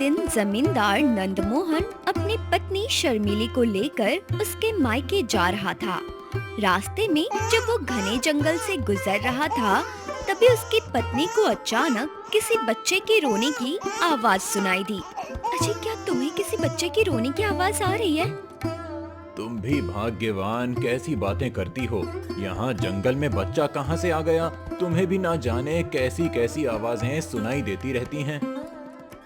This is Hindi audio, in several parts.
दिन जमींदार नंदमोहन अपनी पत्नी शर्मिली को लेकर उसके मायके जा रहा था। रास्ते में जब वो घने जंगल से गुजर रहा था, तभी उसकी पत्नी को अचानक किसी बच्चे के रोने की आवाज सुनाई दी। अजय, क्या तुम्हें किसी बच्चे की रोने की आवाज आ रही है? तुम भी भाग्यवान, कैसी बातें करती हो। यहाँ जंगल में बच्चा कहाँ से आ गया? तुम्हें भी ना जाने कैसी कैसी आवाजें सुनाई देती रहती हैं।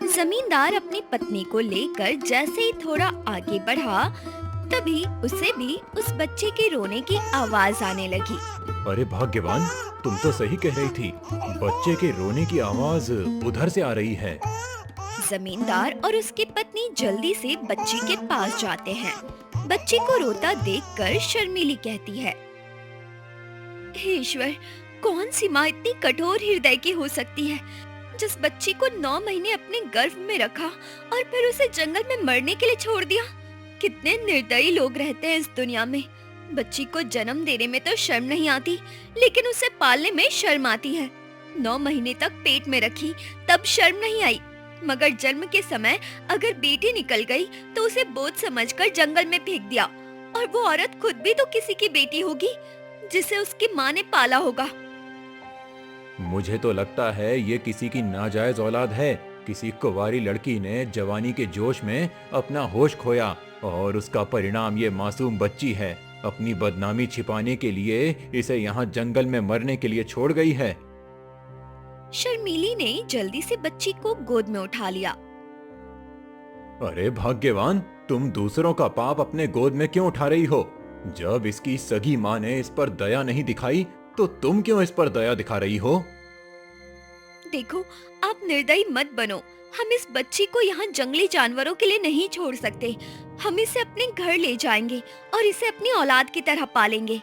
जमींदार अपनी पत्नी को लेकर जैसे ही थोड़ा आगे बढ़ा, तभी उसे भी उस बच्चे के रोने की आवाज आने लगी। अरे भाग्यवान, तुम तो सही कह रही थी। बच्चे के रोने की आवाज उधर से आ रही है। जमींदार और उसकी पत्नी जल्दी से बच्ची के पास जाते हैं। बच्ची को रोता देखकर शर्मिली कहती है, हे ईश्वर, कौन सी माँ इतनी कठोर हृदय की हो सकती है, जिस बच्ची को 9 महीने अपने गर्भ में रखा और फिर उसे जंगल में मरने के लिए छोड़ दिया। कितने निर्दयी लोग रहते हैं इस दुनिया में। बच्ची को जन्म देने में तो शर्म नहीं आती, लेकिन उसे पालने में शर्म आती है। 9 महीने तक पेट में रखी, तब शर्म नहीं आई, मगर जन्म के समय अगर बेटी निकल गई तो उसे बोझ समझकर जंगल में फेंक दिया। और वो औरत खुद भी तो किसी की बेटी होगी, जिसे उसकी माँ ने पाला होगा। मुझे तो लगता है ये किसी की नाजायज औलाद है। किसी कुंवारी लड़की ने जवानी के जोश में अपना होश खोया और उसका परिणाम ये मासूम बच्ची है। अपनी बदनामी छिपाने के लिए इसे यहाँ जंगल में मरने के लिए छोड़ गई है। शर्मिली ने जल्दी से बच्ची को गोद में उठा लिया। अरे भाग्यवान, तुम दूसरों का पाप अपने गोद में क्यों उठा रही हो? जब इसकी सगी माँ ने इस पर दया नहीं दिखाई, तो तुम क्यों इस पर दया दिखा रही हो? देखो, आप निर्दयी मत बनो। हम इस बच्ची को यहाँ जंगली जानवरों के लिए नहीं छोड़ सकते। हम इसे अपने घर ले जाएंगे और इसे अपनी औलाद की तरह पालेंगे।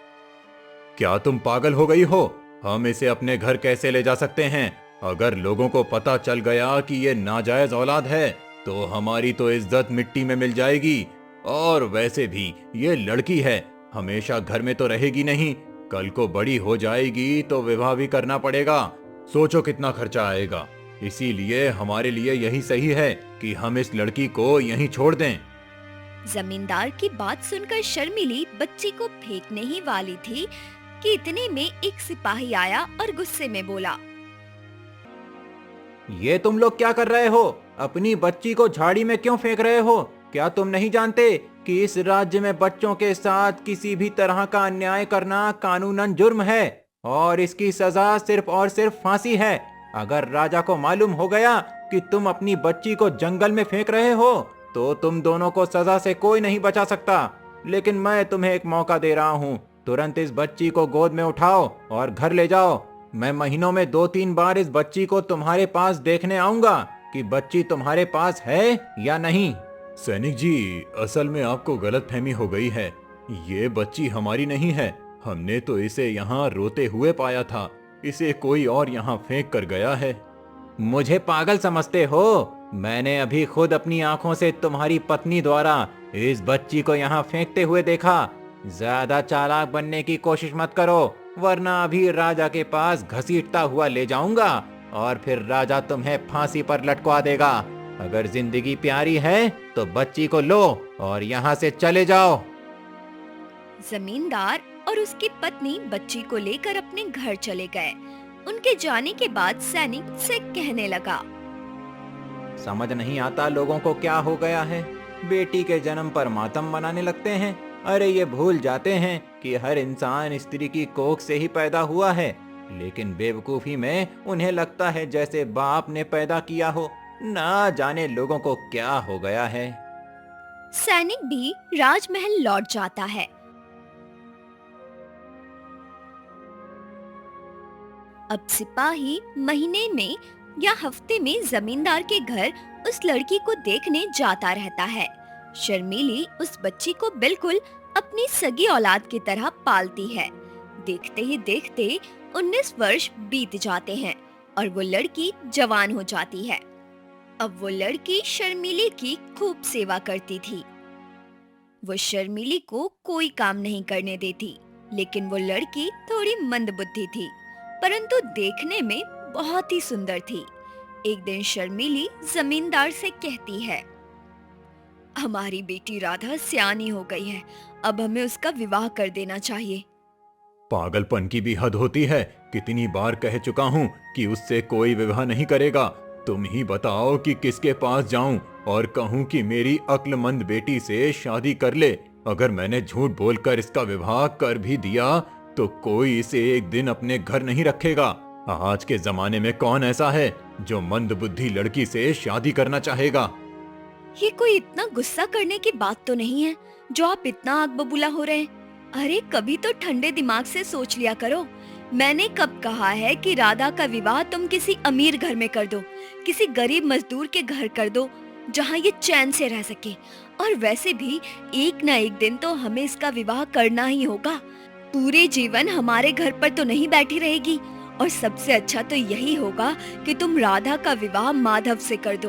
क्या तुम पागल हो गई हो? हम इसे अपने घर कैसे ले जा सकते हैं? अगर लोगों को पता चल गया कि ये नाजायज औलाद है, तो हमारी तो इज्जत मिट्टी में मिल जाएगी। और वैसे भी ये लड़की है, हमेशा घर में तो रहेगी नहीं। कल को बड़ी हो जाएगी तो विवाह भी करना पड़ेगा। सोचो कितना खर्चा आएगा। इसीलिए हमारे लिए यही सही है कि हम इस लड़की को यहीं छोड़ दें। जमींदार की बात सुनकर शर्मिली बच्ची को फेंकने ही वाली थी कि इतने में एक सिपाही आया और गुस्से में बोला, ये तुम लोग क्या कर रहे हो? अपनी बच्ची को झाड़ी में क्यों फेंक रहे हो? क्या तुम नहीं जानते कि इस राज्य में बच्चों के साथ किसी भी तरह का अन्याय करना कानूनन जुर्म है और इसकी सजा सिर्फ और सिर्फ फांसी है। अगर राजा को मालूम हो गया कि तुम अपनी बच्ची को जंगल में फेंक रहे हो, तो तुम दोनों को सजा से कोई नहीं बचा सकता। लेकिन मैं तुम्हें एक मौका दे रहा हूँ। तुरंत इस बच्ची को गोद में उठाओ और घर ले जाओ। मैं महीनों में 2-3 बार इस बच्ची को तुम्हारे पास देखने आऊंगा कि बच्ची तुम्हारे पास है या नहीं। सैनिक जी, असल में आपको गलतफहमी हो गई है। ये बच्ची हमारी नहीं है। हमने तो इसे यहाँ रोते हुए पाया था। इसे कोई और यहाँ फेंक कर गया है। मुझे पागल समझते हो? मैंने अभी खुद अपनी आंखों से तुम्हारी पत्नी द्वारा इस बच्ची को यहाँ फेंकते हुए देखा। ज्यादा चालाक बनने की कोशिश मत करो, वरना अभी राजा के पास घसीटता हुआ ले जाऊंगा और फिर राजा तुम्हें फांसी पर लटका देगा। अगर जिंदगी प्यारी है तो बच्ची को लो और यहाँ से चले जाओ। जमींदार और उसकी पत्नी बच्ची को लेकर अपने घर चले गए। उनके जाने के बाद सैनिक से कहने लगा, समझ नहीं आता लोगों को क्या हो गया है। बेटी के जन्म पर मातम मनाने लगते हैं। अरे ये भूल जाते हैं कि हर इंसान स्त्री की कोख से ही पैदा हुआ है। लेकिन बेवकूफी में उन्हें लगता है जैसे बाप ने पैदा किया हो। ना जाने लोगों को क्या हो गया है। सैनिक भी राजमहल लौट जाता है। अब सिपाही महीने में या हफ्ते में जमींदार के घर उस लड़की को देखने जाता रहता है। शर्मिली उस बच्ची को बिल्कुल अपनी सगी औलाद की तरह पालती है। देखते ही देखते 19 वर्ष बीत जाते हैं और वो लड़की जवान हो जाती है। अब वो लड़की शर्मिली की खूब सेवा करती थी। वो शर्मिली को कोई काम नहीं करने देती, लेकिन वो लड़की थोड़ी मंदबुद्धि थी, परंतु देखने में बहुत ही सुंदर थी। एक दिन शर्मीली जमींदार से कहती है, हमारी बेटी राधा सियानी हो गई है, अब हमें उसका विवाह कर देना चाहिए। पागलपन की भी हद होती है। कितनी बार कह चुका हूँ कि उससे कोई विवाह नहीं करेगा। तुम ही बताओ कि किसके पास जाऊं और कहूं कि मेरी अक्लमंद बेटी से शादी कर ले। अगर मैंने झूठ बोलकर इसका विवाह कर भी दिया तो कोई इसे एक दिन अपने घर नहीं रखेगा। आज के जमाने में कौन ऐसा है जो मंदबुद्धि लड़की से शादी करना चाहेगा। ये कोई इतना गुस्सा करने की बात तो नहीं है जो आप इतना आग बबूला हो रहे हैं। अरे कभी तो ठंडे दिमाग से सोच लिया करो। मैंने कब कहा है कि राधा का विवाह तुम किसी अमीर घर में कर दो, किसी गरीब मजदूर के घर कर दो जहाँ ये चैन से रह सके। और वैसे भी एक ना एक दिन तो हमें इसका विवाह करना ही होगा। पूरे जीवन हमारे घर पर तो नहीं बैठी रहेगी। और सबसे अच्छा तो यही होगा कि तुम राधा का विवाह माधव से कर दो।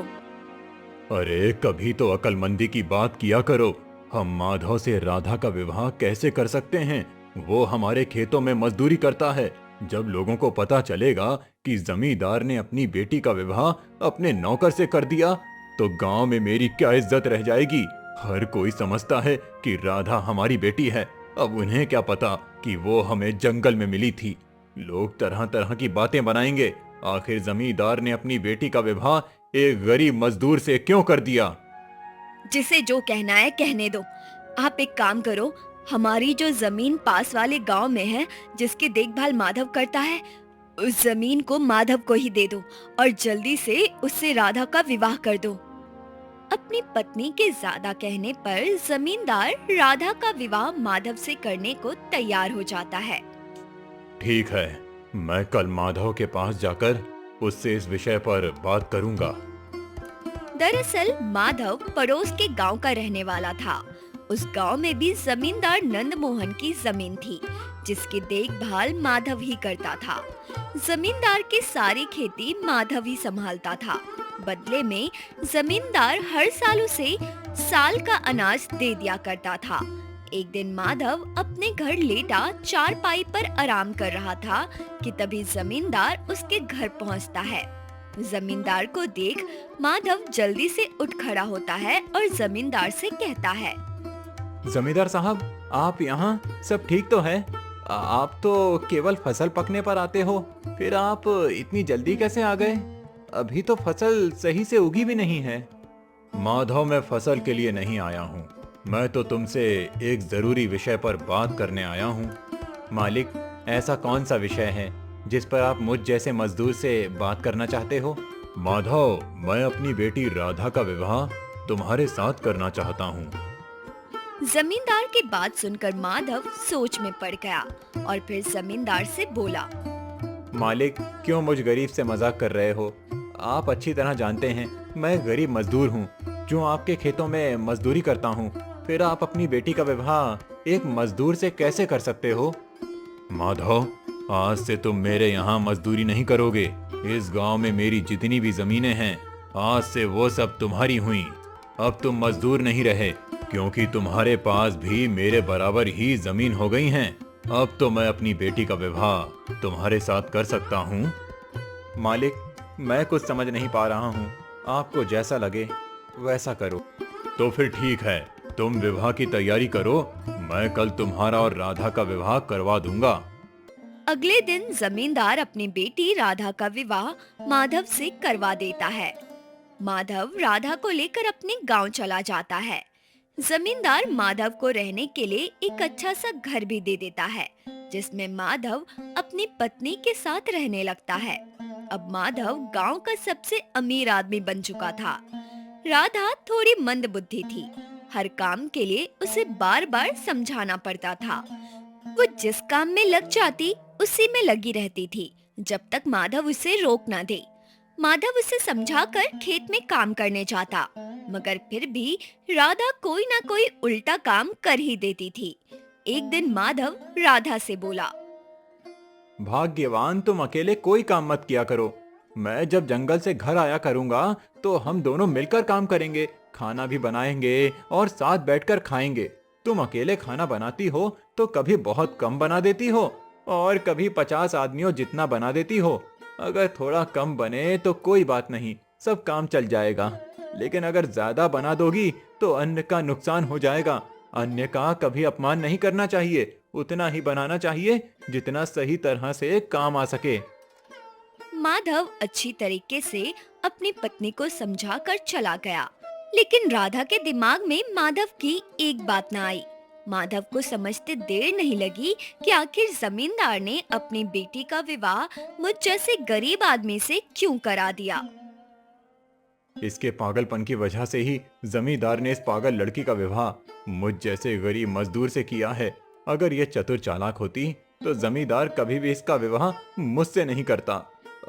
अरे कभी तो अकलमंदी की बात किया करो। हम माधव से राधा का विवाह कैसे कर सकते हैं? वो हमारे खेतों में मजदूरी करता है। जब लोगों को पता चलेगा कि जमींदार ने अपनी बेटी का विवाह अपने नौकर से कर दिया तो गांव में मेरी क्या इज्जत रह जाएगी। हर कोई समझता है कि राधा हमारी बेटी है। अब उन्हें क्या पता कि वो हमें जंगल में मिली थी। लोग तरह तरह की बातें बनाएंगे। आखिर जमींदार ने अपनी बेटी का विवाह एक गरीब मजदूर से क्यों कर दिया? जिसे जो कहना है कहने दो। आप एक काम करो, हमारी जो जमीन पास वाले गांव में है जिसकी देखभाल माधव करता है, उस जमीन को माधव को ही दे दो और जल्दी से उससे राधा का विवाह कर दो। अपनी पत्नी के ज्यादा कहने पर जमींदार राधा का विवाह माधव से करने को तैयार हो जाता है। ठीक है, मैं कल माधव के पास जाकर उससे इस विषय पर बात करूंगा। दरअसल माधव पड़ोस के गांव का रहने वाला था। उस गांव में भी जमींदार नंदमोहन की जमीन थी जिसकी देखभाल माधव ही करता था। जमींदार की सारी खेती माधव ही संभालता था। बदले में जमींदार हर साल उसे साल का अनाज दे दिया करता था। एक दिन माधव अपने घर लेटा चारपाई पर आराम कर रहा था कि तभी जमींदार उसके घर पहुंचता है। जमींदार को देख माधव जल्दी से उठ खड़ा होता है और जमींदार से कहता है, जमींदार साहब, आप यहाँ सब ठीक तो है? आप तो केवल फसल पकने पर आते हो, फिर आप इतनी जल्दी कैसे आ गए? अभी तो फसल सही से उगी भी नहीं है। माधव, मैं फसल के लिए नहीं आया हूँ। मैं तो तुमसे एक जरूरी विषय पर बात करने आया हूँ। मालिक, ऐसा कौन सा विषय है जिस पर आप मुझ जैसे मजदूर से बात करना चाहते हो? माधव, मैं अपनी बेटी राधा का विवाह तुम्हारे साथ करना चाहता हूँ। जमींदार की बात सुनकर माधव सोच में पड़ गया और फिर जमींदार से बोला, मालिक, क्यों मुझ गरीब से मजाक कर रहे हो? आप अच्छी तरह जानते हैं मैं गरीब मजदूर हूँ जो आपके खेतों में मजदूरी करता हूँ। फिर आप अपनी बेटी का विवाह एक मजदूर से कैसे कर सकते हो? माधव, आज से तुम मेरे यहाँ मजदूरी नहीं करोगे। इस गांव में मेरी जितनी भी जमीनें हैं आज से वो सब तुम्हारी हुई। अब तुम मजदूर नहीं रहे क्योंकि तुम्हारे पास भी मेरे बराबर ही जमीन हो गई हैं। अब तो मैं अपनी बेटी का विवाह तुम्हारे साथ कर सकता हूँ। मालिक, मैं कुछ समझ नहीं पा रहा हूँ। आपको जैसा लगे वैसा करो। तो फिर ठीक है, तुम विवाह की तैयारी करो। मैं कल तुम्हारा और राधा का विवाह करवा दूंगा। अगले दिन जमींदार अपनी बेटी राधा का विवाह माधव से करवा देता है। माधव राधा को लेकर अपने गांव चला जाता है। जमींदार माधव को रहने के लिए एक अच्छा सा घर भी दे देता है जिसमें माधव अपनी पत्नी के साथ रहने लगता है। अब माधव गांव का सबसे अमीर आदमी बन चुका था। राधा थोड़ी मंदबुद्धि थी। हर काम के लिए उसे बार बार समझाना पड़ता था। वो जिस काम में लग जाती उसी में लगी रहती थी जब तक माधव उसे रोक ना दे। माधव उसे समझाकर खेत में काम करने जाता, मगर फिर भी राधा कोई ना कोई उल्टा काम कर ही देती थी। एक दिन माधव राधा से बोला, भाग्यवान, तुम अकेले कोई काम मत किया करो। मैं जब जंगल से घर आया करूंगा तो हम दोनों मिलकर काम करेंगे, खाना भी बनाएंगे और साथ बैठकर खाएंगे। तुम अकेले खाना बनाती हो तो कभी बहुत कम बना देती हो और कभी 50 आदमियों जितना बना देती हो। अगर थोड़ा कम बने तो कोई बात नहीं, सब काम चल जाएगा। लेकिन अगर ज्यादा बना दोगी तो अन्न का नुकसान हो जाएगा। अन्य का कभी अपमान नहीं करना चाहिए, उतना ही बनाना चाहिए जितना सही तरह से काम आ सके। माधव अच्छी तरीके से अपनी पत्नी को समझाकर चला गया, लेकिन राधा के दिमाग में माधव की एक बात न आई। माधव को समझते देर नहीं लगी कि आखिर जमींदार ने अपनी बेटी का विवाह मुझ जैसे गरीब आदमी से क्यों करा दिया। इसके पागलपन की वजह से ही जमींदार ने इस पागल लड़की का विवाह मुझ जैसे गरीब मजदूर से किया है। अगर ये चतुर चालाक होती तो जमींदार कभी भी इसका विवाह मुझसे नहीं करता।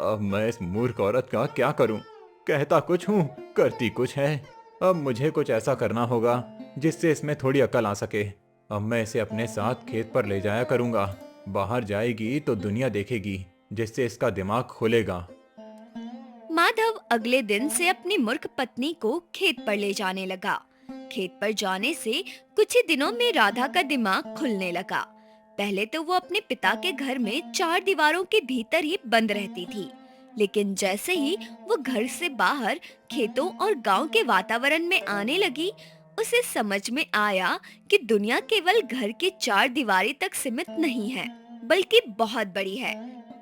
अब मैं इस मूर्ख औरत का क्या करूं? कहता कुछ हूं, करती कुछ है। अब मुझे कुछ ऐसा करना होगा जिससे इसमें थोड़ी अकल आ सके। अब मैं इसे अपने साथ खेत पर ले जाया करूंगा। बाहर जाएगी तो दुनिया देखेगी, जिससे इसका दिमाग खुलेगा। माधव अगले दिन से अपनी मूर्ख पत्नी को खेत पर ले जाने लगा। खेत पर जाने से कुछ ही दिनों में राधा का दिमाग खुलने लगा। पहले तो वो अपने पिता के घर में चार दीवारों के भीतर ही बंद रहती थी, लेकिन जैसे ही वो घर से बाहर खेतों और गांव के वातावरण में आने लगी, उसे समझ में आया कि दुनिया केवल घर के चार दीवारी तक सीमित नहीं है, बल्कि बहुत बड़ी है।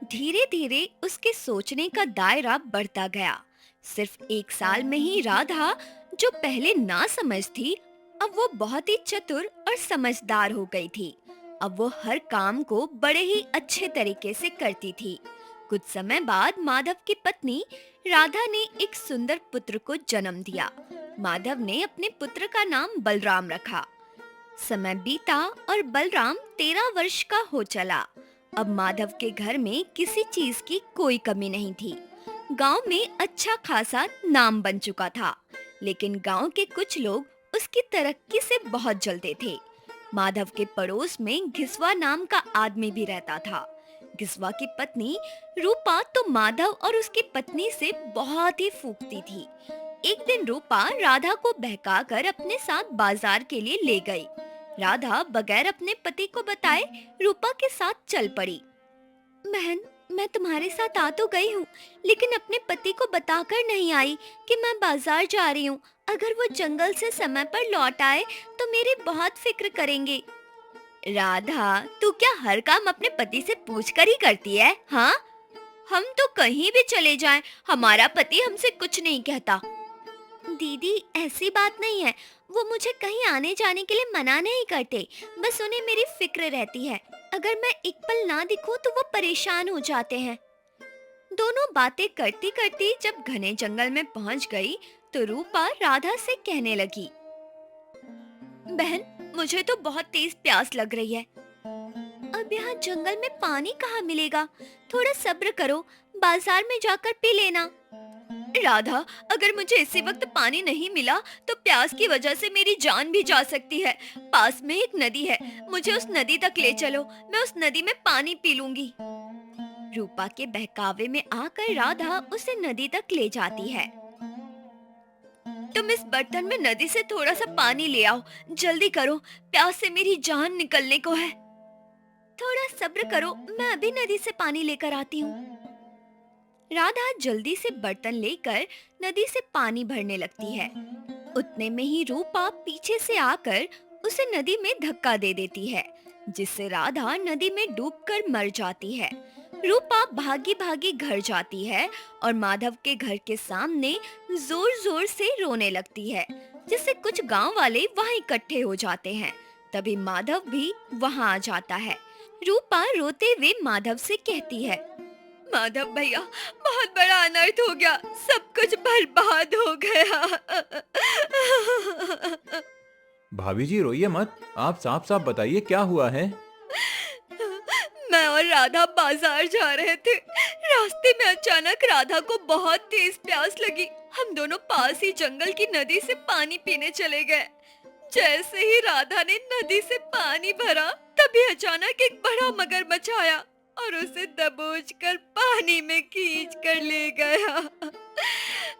धीरे धीरे उसके सोचने का दायरा बढ़ता गया। सिर्फ एक साल में ही राधा, जो पहले ना समझ थी, अब वो बहुत ही चतुर और समझदार हो गई थी। अब वो हर काम को बड़े ही अच्छे तरीके से करती थी। कुछ समय बाद माधव की पत्नी राधा ने एक सुंदर पुत्र को जन्म दिया। माधव ने अपने पुत्र का नाम बलराम रखा। समय बीता और बलराम 13 वर्ष का हो चला। अब माधव के घर में किसी चीज की कोई कमी नहीं थी। गांव में अच्छा खासा नाम बन चुका था, लेकिन गांव के कुछ लोग उसकी तरक्की से बहुत जलते थे। माधव के पड़ोस में घिसवा नाम का आदमी भी रहता था। घिसवा की पत्नी रूपा तो माधव और उसकी पत्नी से बहुत ही फूंकती थी। एक दिन रूपा राधा को बहकाकर अपने साथ बाजार के लिए ले गई। राधा बगैर अपने पति को बताए रूपा के साथ चल पड़ी। बहन, मैं तुम्हारे साथ आ तो गई हूँ, लेकिन अपने पति को बताकर नहीं आई कि मैं बाजार जा रही हूँ। अगर वो जंगल से समय पर लौट आए तो मेरी बहुत फिक्र करेंगे। राधा, तू क्या हर काम अपने पति से पूछकर ही करती है? हाँ, हम तो कहीं भी चले जाएं, हमारा पति हमसे कुछ नहीं कहता। दीदी, ऐसी बात नहीं है। वो मुझे कहीं आने जाने के लिए मना नहीं करते, बस उन्हें मेरी फिक्र रहती है। अगर मैं एक पल ना दिखूं तो वो परेशान हो जाते हैं। दोनों बातें करती करती जब घने जंगल में पहुंच गई तो रूपा राधा से कहने लगी, बहन, मुझे तो बहुत तेज प्यास लग रही है। अब यहाँ जंगल में पानी कहाँ मिलेगा? थोड़ा सब्र करो, बाजार में जाकर पी लेना। राधा, अगर मुझे इसी वक्त पानी नहीं मिला तो प्यास की वजह से मेरी जान भी जा सकती है। पास में एक नदी है, मुझे उस नदी तक ले चलो, मैं उस नदी में पानी पी लूंगी। रूपा के बहकावे में आकर राधा उसे नदी तक ले जाती है। तुम इस बर्तन में नदी से थोड़ा सा पानी ले आओ, जल्दी करो, प्यास से मेरी जान निकलने को है। थोड़ा सब्र करो, मैं अभी नदी से पानी लेकर आती हूँ। राधा जल्दी से बर्तन लेकर नदी से पानी भरने लगती है। उतने में ही रूपा पीछे से आकर उसे नदी में धक्का दे देती है, जिससे राधा नदी में डूबकर मर जाती है। रूपा भागी भागी घर जाती है और माधव के घर के सामने जोर जोर से रोने लगती है, जिससे कुछ गांव वाले वहां इकट्ठे हो जाते हैं। तभी माधव भी वहां आ जाता है। रूपा रोते हुए माधव से कहती है, माधव भैया, बहुत बड़ा अनर्थ हो गया, सब कुछ बर्बाद हो गया। भाभी जी रोइए मत, आप साफ साफ बताइए क्या हुआ है। मैं और राधा बाजार जा रहे थे। रास्ते में अचानक राधा को बहुत तेज प्यास लगी। हम दोनों पास ही जंगल की नदी से पानी पीने चले गए। जैसे ही राधा ने नदी से पानी भरा, तभी अचानक एक बड़ा मगरमच्छ आया और उसे दबोचकर पानी में खींच कर ले गया।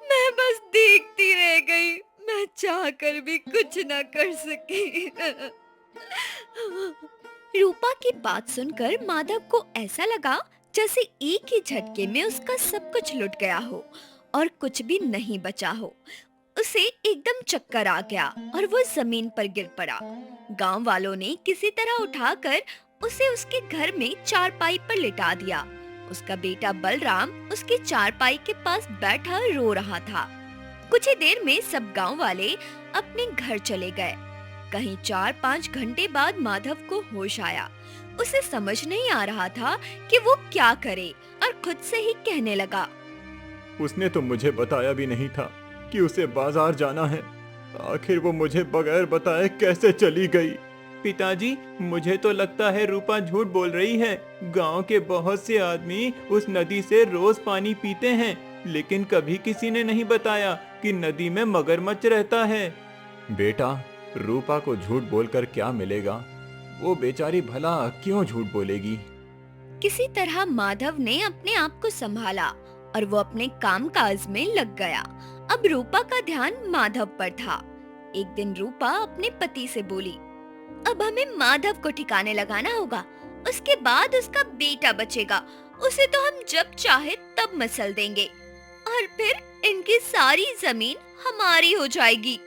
मैं बस देखती रह गई, मैं चाहकर भी कुछ न कर सकी। रूपा की बात सुनकर माधव को ऐसा लगा जैसे एक ही झटके में उसका सब कुछ लुट गया हो और कुछ भी नहीं बचा हो। उसे एकदम चक्कर आ गया और वो जमीन पर गिर पड़ा। गांव वालों ने किसी तरह उठाकर उसे उसके घर में चारपाई पर लिटा दिया। उसका बेटा बलराम उसकी चारपाई के पास बैठा रो रहा था। कुछ ही देर में सब गांव वाले अपने घर चले गए। कहीं 4-5 घंटे बाद माधव को होश आया। उसे समझ नहीं आ रहा था कि वो क्या करे और खुद से ही कहने लगा, उसने तो मुझे बताया भी नहीं था कि उसे बाजार जाना है। आखिर वो मुझे बगैर बताए कैसे चली गई? पिताजी, मुझे तो लगता है रूपा झूठ बोल रही है। गांव के बहुत से आदमी उस नदी से रोज पानी पीते हैं, लेकिन कभी किसी ने नहीं बताया कि नदी में मगरमच्छ रहता है। बेटा, रूपा को झूठ बोलकर क्या मिलेगा? वो बेचारी भला क्यों झूठ बोलेगी? किसी तरह माधव ने अपने आप को संभाला और वो अपने कामकाज में लग गया। अब रूपा का ध्यान माधव पर था। एक दिन रूपा अपने पति से बोली, अब हमें माधव को ठिकाने लगाना होगा। उसके बाद उसका बेटा बचेगा, उसे तो हम जब चाहे तब मसल देंगे और फिर इनकी सारी जमीन हमारी हो जाएगी।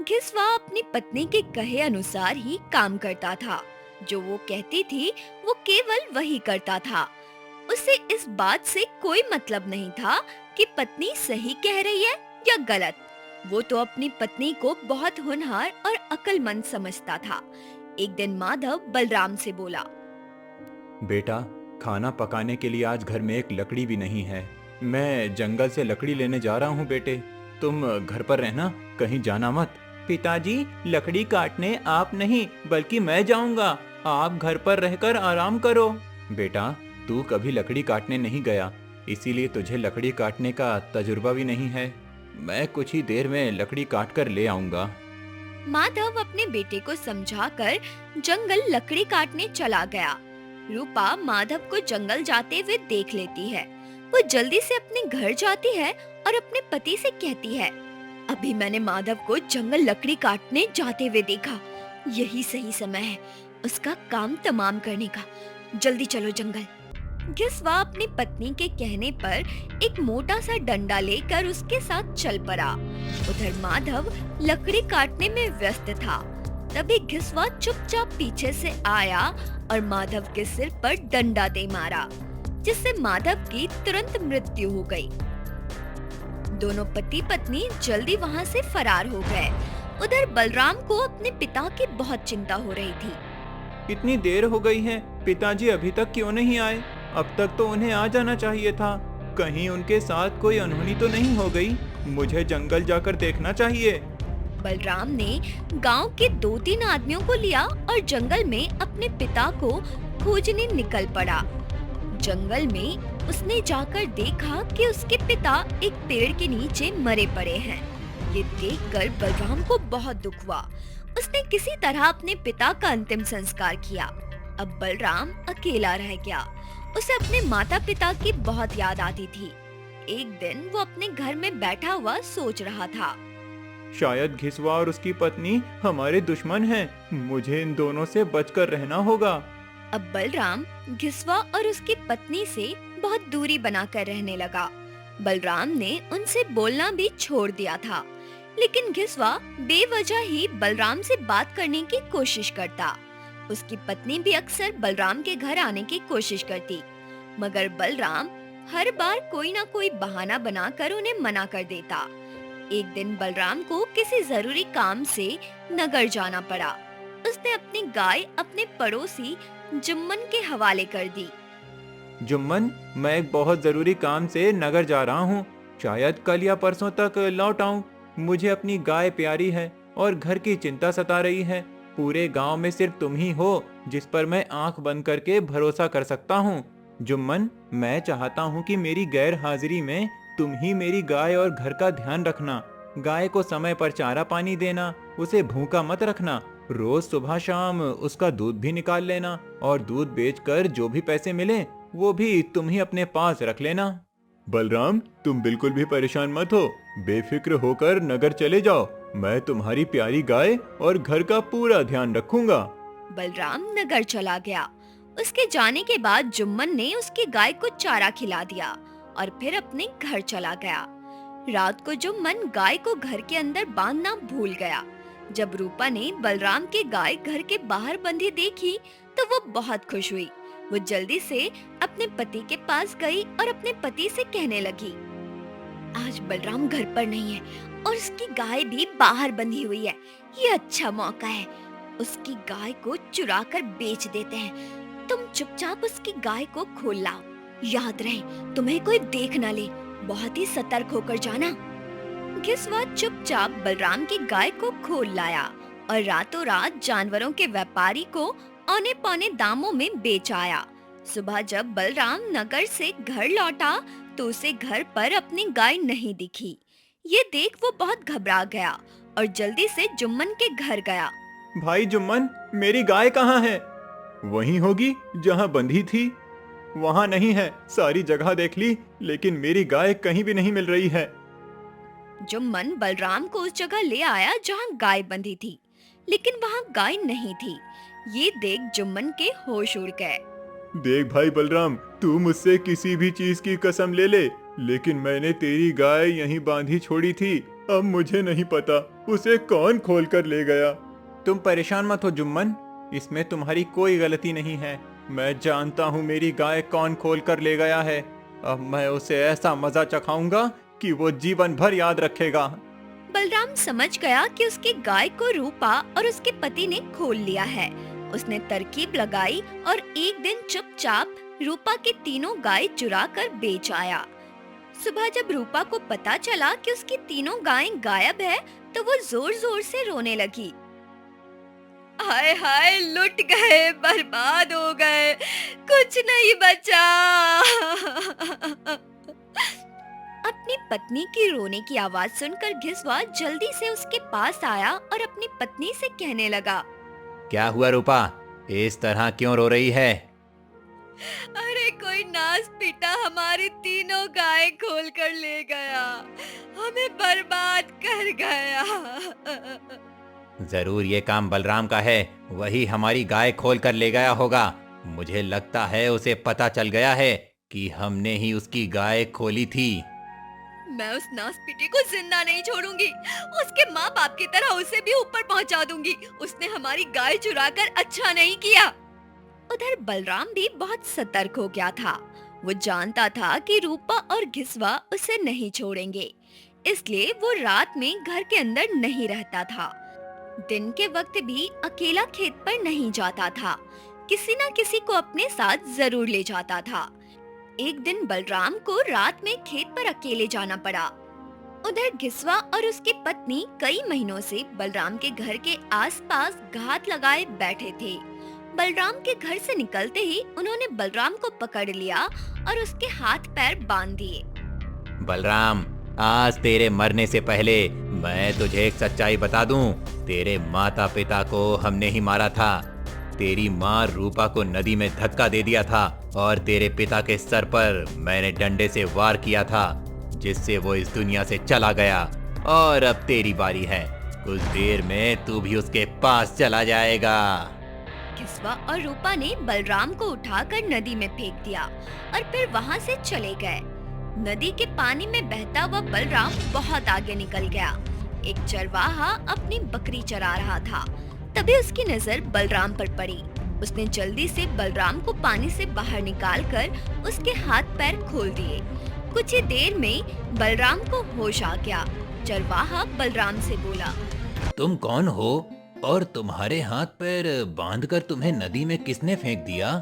घिसवा अपनी पत्नी के कहे अनुसार ही काम करता था। जो वो कहती थी वो केवल वही करता था। उसे इस बात से कोई मतलब नहीं था कि पत्नी सही कह रही है या गलत। वो तो अपनी पत्नी को बहुत होनहार और अक्लमंद समझता था। एक दिन माधव बलराम से बोला, बेटा, खाना पकाने के लिए आज घर में एक लकड़ी भी नहीं है। मैं जंगल से लकड़ी लेने जा रहा हूँ बेटे। तुम घर पर रहना, कहीं जाना मत। पिताजी, लकड़ी काटने आप नहीं बल्कि मैं जाऊंगा। आप घर पर रहकर आराम करो। बेटा, तू कभी लकड़ी काटने नहीं गया, इसीलिए तुझे लकड़ी काटने का तजुर्बा भी नहीं है। मैं कुछ ही देर में लकड़ी काट कर ले आऊंगा। माधव अपने बेटे को समझाकर जंगल लकड़ी काटने चला गया। रूपा माधव को जंगल जाते हुए देख लेती है। वो जल्दी से अपने घर जाती है और अपने पति से कहती है, अभी मैंने माधव को जंगल लकड़ी काटने जाते हुए देखा। यही सही समय है उसका काम तमाम करने का। जल्दी चलो जंगल। घिसवा अपनी पत्नी के कहने पर एक मोटा सा डंडा लेकर उसके साथ चल पड़ा। उधर माधव लकड़ी काटने में व्यस्त था। तभी घिसवा चुपचाप पीछे से आया और माधव के सिर पर डंडा दे मारा, जिससे माधव की तुरंत मृत्यु हो गई। दोनों पति पत्नी जल्दी वहां से फरार हो गए। उधर बलराम को अपने पिता की बहुत चिंता हो रही थी। इतनी देर हो गई है, पिताजी अभी तक क्यों नहीं आए? अब तक तो उन्हें आ जाना चाहिए था। कहीं उनके साथ कोई अनहोनी तो नहीं हो गई? मुझे जंगल जाकर देखना चाहिए। बलराम ने गांव के 2-3 आदमियों को लिया और जंगल में अपने पिता को खोजने निकल पड़ा। जंगल में उसने जाकर देखा कि उसके पिता एक पेड़ के नीचे मरे पड़े हैं। ये देखकर बलराम को बहुत दुख हुआ। उसने किसी तरह अपने पिता का अंतिम संस्कार किया। अब बलराम अकेला रह गया। उसे अपने माता पिता की बहुत याद आती थी। एक दिन वो अपने घर में बैठा हुआ सोच रहा था, शायद घिसवा और उसकी पत्नी हमारे दुश्मन हैं। मुझे इन दोनों से बचकर रहना होगा। अब बलराम घिसवा और उसकी पत्नी से बहुत दूरी बनाकर रहने लगा। बलराम ने उनसे बोलना भी छोड़ दिया था, लेकिन घिसवा बेवजह ही बलराम से बात करने की कोशिश करता। उसकी पत्नी भी अक्सर बलराम के घर आने की कोशिश करती, मगर बलराम हर बार कोई ना कोई बहाना बनाकर उन्हें मना कर देता। एक दिन बलराम को किसी जरूरी काम से नगर जाना पड़ा। उसने अपनी गाय अपने पड़ोसी जुम्मन के हवाले कर दी। जुम्मन, मैं एक बहुत जरूरी काम से नगर जा रहा हूँ। शायद कल या परसों तक लौट आऊं। मुझे अपनी गाय प्यारी है और घर की चिंता सता रही है। पूरे गांव में सिर्फ तुम ही हो जिस पर मैं आंख बंद करके भरोसा कर सकता हूँ। जुम्मन, मैं चाहता हूँ कि मेरी गैर हाजिरी में तुम ही मेरी गाय और घर का ध्यान रखना। गाय को समय पर चारा पानी देना, उसे भूखा मत रखना। रोज सुबह शाम उसका दूध भी निकाल लेना और दूध बेचकर जो भी पैसे मिले वो भी तुम ही अपने पास रख लेना। बलराम, तुम बिल्कुल भी परेशान मत हो। बेफिक्र होकर नगर चले जाओ। मैं तुम्हारी प्यारी गाय और घर का पूरा ध्यान रखूंगा। बलराम नगर चला गया। उसके जाने के बाद जुम्मन ने उसकी गाय को चारा खिला दिया और फिर अपने घर चला गया। रात को जुम्मन गाय को घर के अंदर बांधना भूल गया। जब रूपा ने बलराम की गाय घर के बाहर बंधी देखी तो वो बहुत खुश हुई। वो जल्दी से अपने पति के पास गई और अपने पति से कहने लगी, आज बलराम घर पर नहीं है और उसकी गाय भी बाहर बंधी हुई है। ये अच्छा मौका है, उसकी गाय को चुरा कर बेच देते हैं। तुम चुपचाप उसकी गाय को खोल लाओ। याद रहे तुम्हें कोई देख न ले, बहुत ही सतर्क होकर जाना। घिसवा चुपचाप बलराम की गाय को खोल लाया और रातों रात जानवरों के व्यापारी को औने पौने दामों में बेच आया। सुबह जब बलराम नगर से घर लौटा तो उसे घर पर अपनी गाय नहीं दिखी। ये देख वो बहुत घबरा गया और जल्दी से जुम्मन के घर गया। भाई जुम्मन, मेरी गाय कहाँ है? वहीं होगी जहाँ बंधी थी। वहाँ नहीं है, सारी जगह देख ली लेकिन मेरी गाय कहीं भी नहीं मिल रही है। जुम्मन बलराम को उस जगह ले आया जहाँ गाय बंधी थी, लेकिन वहाँ गाय नहीं थी। ये देख जुम्मन के होश उड़ गए। देख भाई बलराम, तू मुझसे किसी भी चीज की कसम ले ले, लेकिन मैंने तेरी गाय यहीं बांधी छोड़ी थी। अब मुझे नहीं पता उसे कौन खोल कर ले गया। तुम परेशान मत हो जुम्मन, इसमें तुम्हारी कोई गलती नहीं है। मैं जानता हूँ मेरी गाय कौन खोल कर ले गया है। अब मैं उसे ऐसा मजा चखाऊंगा कि वो जीवन भर याद रखेगा। बलराम समझ गया कि उसकी गाय को रूपा और उसके पति ने खोल लिया है। उसने तरकीब लगाई और एक दिन चुपचाप रूपा के तीनों गाय चुरा कर बेच आया। सुबह जब रूपा को पता चला कि उसकी तीनों गायें गायब है तो वो जोर जोर से रोने लगी। हाय हाय, लुट गए, बर्बाद हो गए, कुछ नहीं बचा। अपनी पत्नी की रोने की आवाज सुनकर घिसवा जल्दी से उसके पास आया और अपनी पत्नी से कहने लगा, क्या हुआ रूपा, इस तरह क्यों रो रही है? अरे कोई नास पीटा हमारी तीनों गाय खोल कर ले गया, हमें बर्बाद कर गया। जरूर ये काम बलराम का है, वही हमारी गाय खोल कर ले गया होगा। मुझे लगता है उसे पता चल गया है कि हमने ही उसकी गाय खोली थी। मैं उस नासपीटी को जिंदा नहीं छोड़ूंगी, उसके माँ बाप की तरह उसे भी ऊपर पहुंचा दूंगी। उसने हमारी गाय चुराकर अच्छा नहीं किया। उधर बलराम भी बहुत सतर्क हो गया था। वो जानता था कि रूपा और घिसवा उसे नहीं छोड़ेंगे, इसलिए वो रात में घर के अंदर नहीं रहता था। दिन के वक्त भी अकेला खेत पर नहीं जाता था, किसी न किसी को अपने साथ जरूर ले जाता था। एक दिन बलराम को रात में खेत पर अकेले जाना पड़ा। उधर घिसवा और उसकी पत्नी कई महीनों से बलराम के घर के आसपास घात लगाए बैठे थे। बलराम के घर से निकलते ही उन्होंने बलराम को पकड़ लिया और उसके हाथ पैर बांध दिए। बलराम, आज तेरे मरने से पहले मैं तुझे एक सच्चाई बता दूं। तेरे माता पिता को हमने ही मारा था। तेरी माँ रूपा को नदी में धक्का दे दिया था और तेरे पिता के सर पर मैंने डंडे से वार किया था, जिससे वो इस दुनिया से चला गया। और अब तेरी बारी है, कुछ देर में तू भी उसके पास चला जाएगा। घिसवा और रूपा ने बलराम को उठाकर नदी में फेंक दिया और फिर वहाँ से चले गए। नदी के पानी में बहता हुआ बलराम बहुत आगे निकल गया। एक चरवाहा अपनी बकरी चरा रहा था, तभी उसकी नजर बलराम पर पड़ी। उसने जल्दी से बलराम को पानी से बाहर निकालकर उसके हाथ पैर खोल दिए। कुछ ही देर में बलराम को होश आ गया। चरवाहा बलराम से बोला, तुम कौन हो और तुम्हारे हाथ पैर बांधकर तुम्हें नदी में किसने फेंक दिया?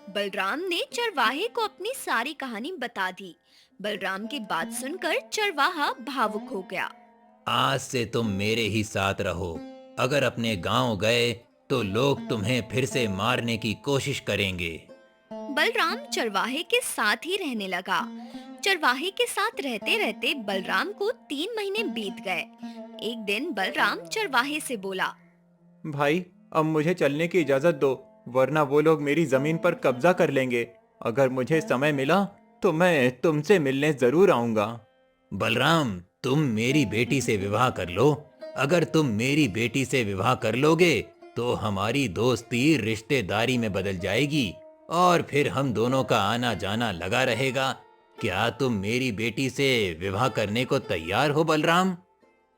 बलराम ने चरवाहे को अपनी सारी कहानी बता दी। बलराम की बात सुनकर चरवाहा भावुक हो गया। आज से तुम मेरे ही साथ रहो। अगर अपने गांव गए तो लोग तुम्हें फिर से मारने की कोशिश करेंगे। बलराम चरवाहे के साथ ही रहने लगा। चरवाहे के साथ रहते रहते बलराम को 3 महीने बीत गए। एक दिन बलराम चरवाहे से बोला, भाई, अब मुझे चलने की इजाजत दो, वरना वो लोग मेरी जमीन पर कब्जा कर लेंगे। अगर मुझे समय मिला तो मैं तुमसे मिलने जरूर आऊंगा। बलराम, तुम मेरी बेटी से विवाह कर लो। अगर तुम मेरी बेटी से विवाह कर लोगे तो हमारी दोस्ती रिश्तेदारी में बदल जाएगी और फिर हम दोनों का आना जाना लगा रहेगा। क्या तुम मेरी बेटी से विवाह करने को तैयार हो बलराम?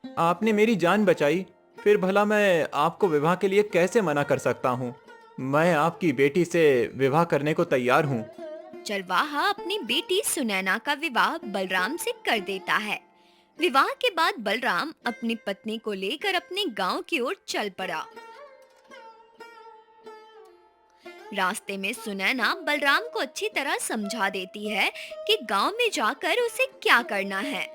आपने मेरी जान बचाई, फिर भला मैं आपको विवाह के लिए कैसे मना कर सकता हूँ। मैं आपकी बेटी से विवाह करने को तैयार हूँ। चरवाहा अपनी बेटी सुनैना का विवाह बलराम से कर देता है। विवाह के बाद बलराम अपनी पत्नी को लेकर अपने गांव की ओर चल पड़ा। रास्ते में सुनैना बलराम को अच्छी तरह समझा देती है कि गांव में जाकर उसे क्या करना है।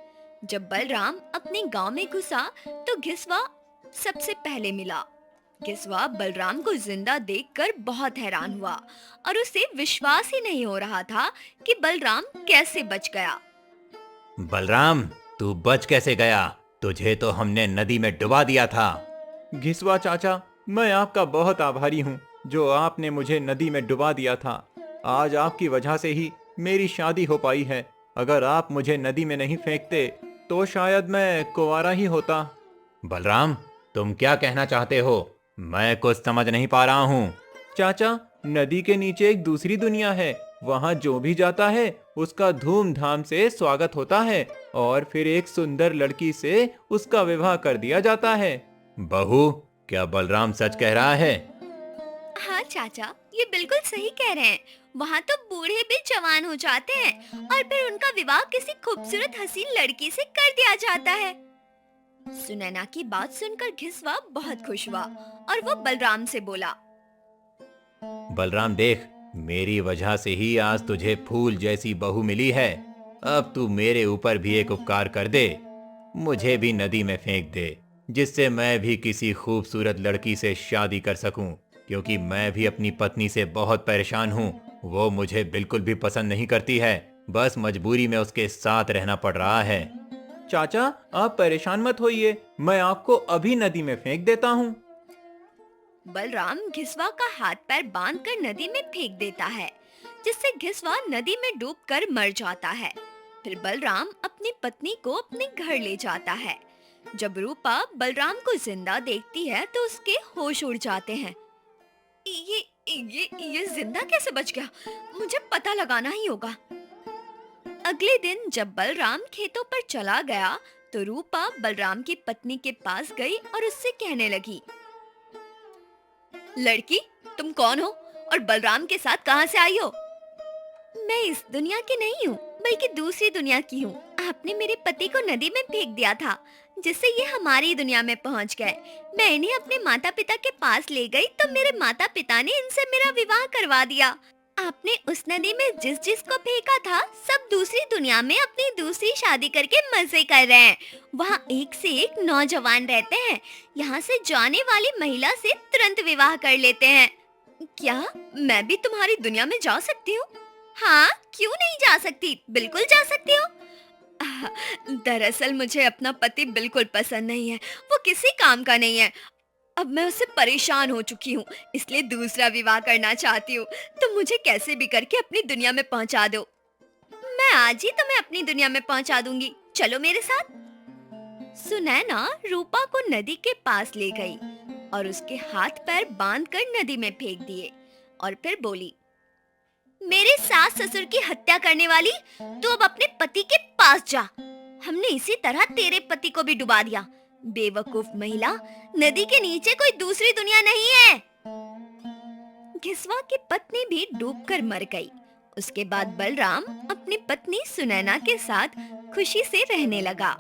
जब बलराम अपने गांव में घुसा तो घिसवा सबसे पहले मिला। घिसवा बलराम को जिंदा देखकर बहुत हैरान हुआ और उसे विश्वास ही नहीं हो रहा था कि बलराम कैसे बच गया। बलराम, तू बच कैसे गया? तुझे तो हमने नदी में डुबा दिया था। घिसवा चाचा, मैं आपका बहुत आभारी हूँ जो आपने मुझे नदी में डुबा दिया था। आज आपकी वजह से ही मेरी शादी हो पाई है। अगर आप मुझे नदी में नहीं फेंकते तो शायद मैं कुंवारा ही होता। बलराम, तुम क्या कहना चाहते हो? मैं कुछ समझ नहीं पा रहा हूँ। चाचा, नदी के नीचे एक दूसरी दुनिया है। वहाँ जो भी जाता है उसका धूमधाम से स्वागत होता है और फिर एक सुंदर लड़की से उसका विवाह कर दिया जाता है। बहू, क्या बलराम सच कह रहा है? हाँ चाचा, ये बिल्कुल सही कह रहे हैं। वहाँ तो बूढ़े भी जवान हो जाते हैं और फिर उनका विवाह किसी खूबसूरत हसीन लड़की से कर दिया जाता है। सुनैना की बात सुनकर घिसवा बहुत खुश हुआ और वो बलराम से बोला, बलराम देख, मेरी वजह से ही आज तुझे फूल जैसी बहू मिली है। अब तू मेरे ऊपर भी एक उपकार कर दे, मुझे भी नदी में फेंक दे, जिससे मैं भी किसी खूबसूरत लड़की से शादी कर सकूं, क्योंकि मैं भी अपनी पत्नी से बहुत परेशान हूं। वो मुझे बिल्कुल भी पसंद नहीं करती है, बस मजबूरी में उसके साथ रहना पड़ रहा है। चाचा, आप परेशान मत होइए, मैं आपको अभी नदी में फेंक देता हूँ। बलराम घिसवा का हाथ पैर बांधकर नदी में फेंक देता है, जिससे घिसवा नदी में डूबकर मर जाता है। फिर बलराम अपनी पत्नी को अपने घर ले जाता है। जब रूपा बलराम को जिंदा देखती है तो उसके होश उड़ जाते हैं। ये जिंदा कैसे बच गया? मुझे पता लगाना ही होगा। अगले दिन जब बलराम खेतों पर चला गया तो रूपा बलराम की पत्नी के पास गई और उससे कहने लगी, लड़की, तुम कौन हो और बलराम के साथ कहां से आई हो? मैं इस दुनिया की नहीं हूँ, बल्कि दूसरी दुनिया की हूँ। आपने मेरे पति को नदी में फेंक दिया था, जिससे ये हमारी दुनिया में पहुँच गए। मैं इन्हें अपने माता पिता के पास ले गई तो मेरे माता पिता ने इनसे मेरा विवाह करवा दिया। आपने उस नदी में जिस जिस को फेंका था, सब दूसरी दुनिया में अपनी दूसरी शादी करके मजे कर रहे हैं। वहाँ एक से एक नौजवान रहते हैं। यहाँ से जाने वाली महिला से तुरंत विवाह कर लेते हैं। क्या मैं भी तुम्हारी दुनिया में जा सकती हूँ? हाँ, क्यों नहीं जा सकती, बिल्कुल जा सकती हूँ। दरअसल मुझे अपना पति बिल्कुल पसंद नहीं है, वो किसी काम का नहीं है। अब मैं उससे परेशान हो चुकी हूँ, इसलिए दूसरा विवाह करना चाहती हूँ। तुम मुझे कैसे भी करके अपनी दुनिया में पहुँचा दो। मैं आज ही तुम्हें अपनी दुनिया में पहुँचा दूंगी, चलो मेरे साथ। सुनैना रूपा को नदी के पास ले गई और उसके हाथ पैर बांधकर नदी में फेंक दिए और फिर बोली, मेरे सास ससुर की हत्या करने वाली, तू अब अपने पति के पास जा। हमने इसी तरह तेरे पति को भी डुबा दिया। बेवकूफ महिला, नदी के नीचे कोई दूसरी दुनिया नहीं है। घिसवा की पत्नी भी डूबकर मर गई। उसके बाद बलराम अपनी पत्नी सुनैना के साथ खुशी से रहने लगा।